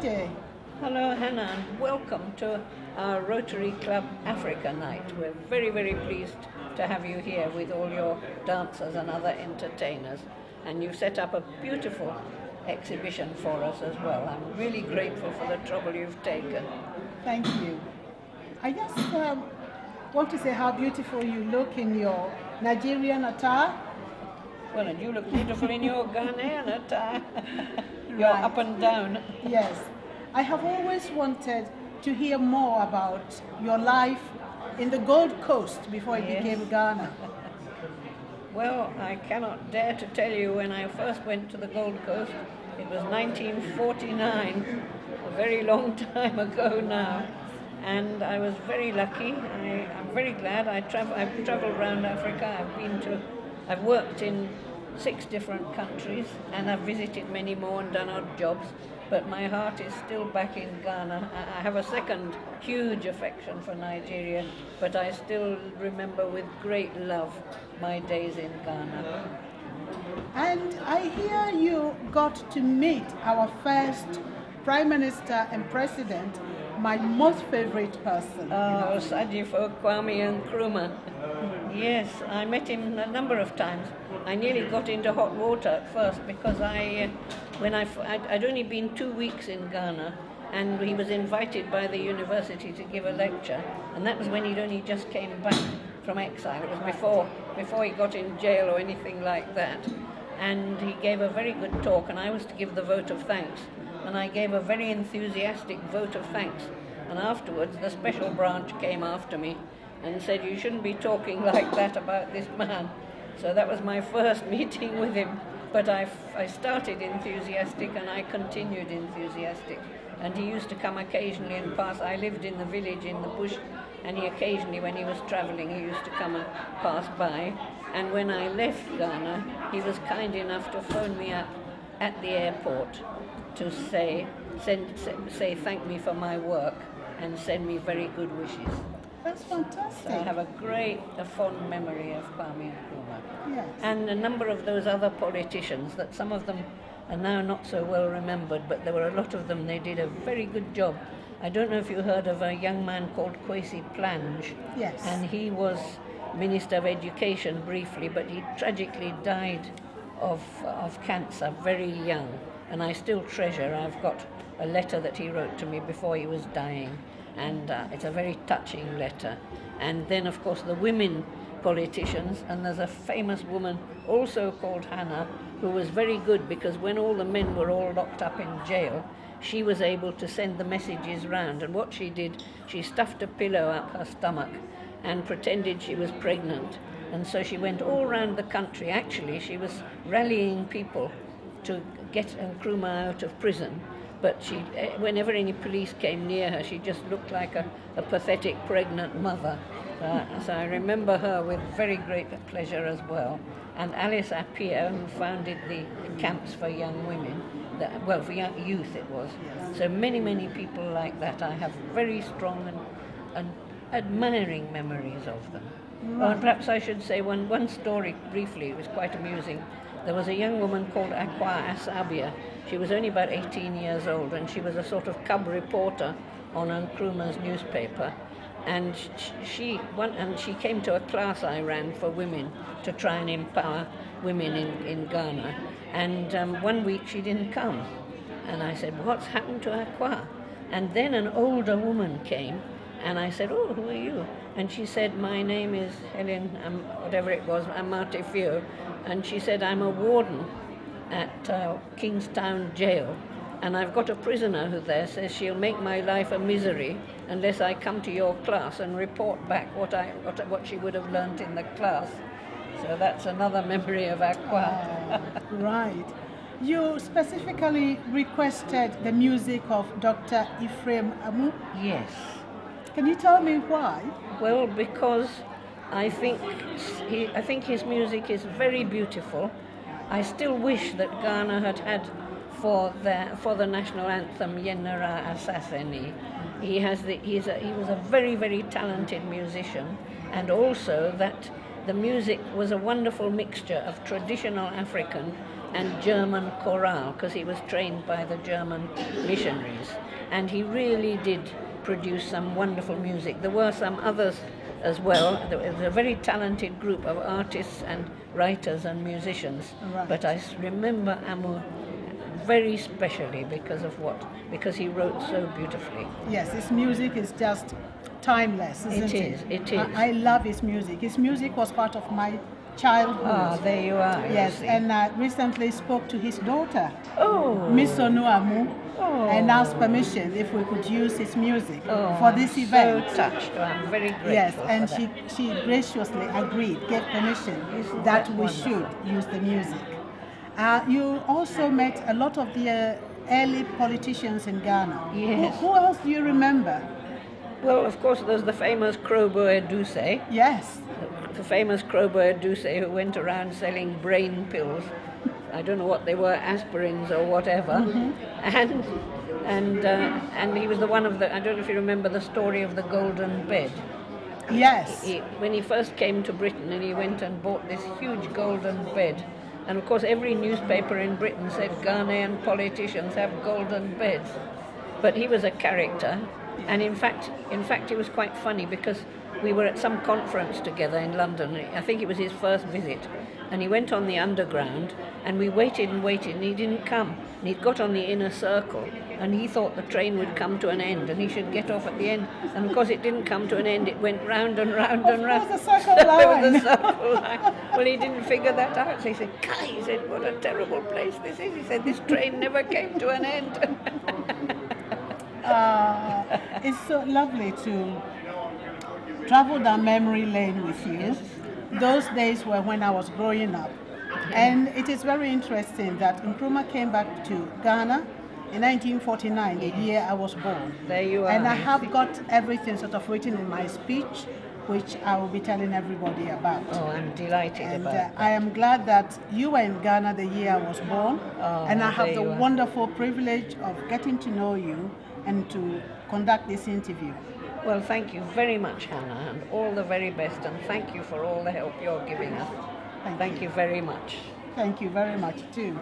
day. Hello, Hannah, and welcome to our Rotary Club Africa Night. We're very, very pleased to have you here with all your dancers and other entertainers. And you've set up a beautiful exhibition for us as well. I'm really grateful for the trouble you've taken. Thank you. I just want to say how beautiful you look in your Nigerian attire. Well, and you look beautiful in your Ghanaian attire. You're Right. up and down. Yes. I have always wanted to hear more about your life in the Gold Coast before it Yes. became Ghana. Well, I cannot dare to tell you when I first went to the Gold Coast. It was 1949, a very long time ago now. And I was very lucky. I'm very glad. I've traveled around Africa. I've worked in 6 different countries, and I've visited many more and done odd jobs. But my heart is still back in Ghana. I have a second huge affection for Nigeria, but I still remember with great love my days in Ghana. And I hear you got to meet our first Prime Minister and President, my most favorite person. Oh, Sajifo Kwame Nkrumah. Yes, I met him a number of times. I nearly got into hot water at first because I'd only been 2 weeks in Ghana, and he was invited by the university to give a lecture, and that was when he'd only just came back from exile. It was before he got in jail or anything like that. And he gave a very good talk, and I was to give the vote of thanks. And I gave a very enthusiastic vote of thanks. And afterwards, the special branch came after me and said, "You shouldn't be talking like that about this man." So that was my first meeting with him. But I started enthusiastic and I continued enthusiastic. And he used to come occasionally and pass. I lived in the village in the bush, and he occasionally, when he was traveling, he used to come and pass by. And when I left Ghana, he was kind enough to phone me up at the airport to say thank me for my work and send me very good wishes. That's fantastic. So I have a fond memory of Kwame Nkrumah. Yes. And a number of those other politicians, that some of them are now not so well remembered, but there were a lot of them. They did a very good job. I don't know if you heard of a young man called Kwesi Plange. Yes. And he was Minister of Education briefly, but he tragically died of cancer very young. And I still treasure, I've got a letter that he wrote to me before he was dying, and it's a very touching letter. And then, of course, the women politicians, and there's a famous woman also called Hannah, who was very good, because when all the men were all locked up in jail, she was able to send the messages round. And what she did, she stuffed a pillow up her stomach and pretended she was pregnant. And so she went all around the country. Actually, she was rallying people to get Nkrumah out of prison. But whenever any police came near her, she just looked like a pathetic pregnant mother. So I remember her with very great pleasure as well. And Alice Appiah, who founded the camps for young women, for young youth it was. So many, many people like that. I have very strong and admiring memories of them. Right. Or perhaps I should say one story briefly. It was quite amusing. There was a young woman called Akwa Asabia. She was only about 18 years old, and she was a sort of cub reporter on Nkrumah's newspaper. And she came to a class I ran for women to try and empower women in Ghana. And one week she didn't come. And I said, "What's happened to Akwa?" And then an older woman came, and I said, "Oh, who are you?" And she said, "My name is Helen, whatever it was, Amatefio." And she said, "I'm a warden at Kingstown Jail, and I've got a prisoner who there says she'll make my life a misery unless I come to your class and report back what she would have learnt in the class." So that's another memory of Akwa. Right. You specifically requested the music of Dr. Ephraim Amu. Yes. Can you tell me why? Well, because I think his music is very beautiful. I still wish that Ghana had for the national anthem Yenera Assassini. He was a very, very talented musician, and also that the music was a wonderful mixture of traditional African and German chorale, because he was trained by the German missionaries. And he really did produce some wonderful music. There were some others as well. There was a very talented group of artists and writers and musicians. Right. But I remember Amu very specially because he wrote so beautifully. Yes, his music is just timeless, isn't it? It is. I love his music. His music was part of my childhood. Ah, there you are. Yes, and I recently spoke to his daughter, Oh. Miss Onuamu, Oh. and asked permission if we could use his music Oh, for this event. So touched. Oh, I'm very grateful. Yes, for and that. she graciously agreed, gave permission Isn't that that we wonderful? should use the music. You also met a lot of the early politicians in Ghana. Yes. Who else do you remember? Well, of course, there's the famous Crowboy Duce, Yes. the famous Crowboy Duce who went around selling brain pills. I don't know what they were, aspirins or whatever. And he was the one of the. I don't know if you remember the story of the golden bed. Yes. When he first came to Britain, and he went and bought this huge golden bed. And of course, every newspaper in Britain said Ghanaian politicians have golden beds. But he was a character, and in fact, he was quite funny because we were at some conference together in London. I think it was his first visit, and he went on the underground, and we waited, and he didn't come. And he'd got on the inner circle, and he thought the train would come to an end, and he should get off at the end. And of course, it didn't come to an end. It went round and round and round. Of course, the circle There was line. a circle line. Well, he didn't figure that out. So he said, "Kai," he said, "what a terrible place this is." He said, "This train never came to an end." It's so lovely to travel down memory lane with you. Those days were when I was growing up. And it is very interesting that Nkrumah came back to Ghana in 1949, the year I was born. There you are. And I have got everything sort of written in my speech, which I will be telling everybody about. Oh, I'm delighted And about that. I am glad that you were in Ghana the year I was born. Oh, And I have there the you are. wonderful privilege of getting to know you and to conduct this interview. Well, thank you very much, Hannah, and all the very best, and thank you for all the help you're giving us. Thank you very much. Thank you very much too.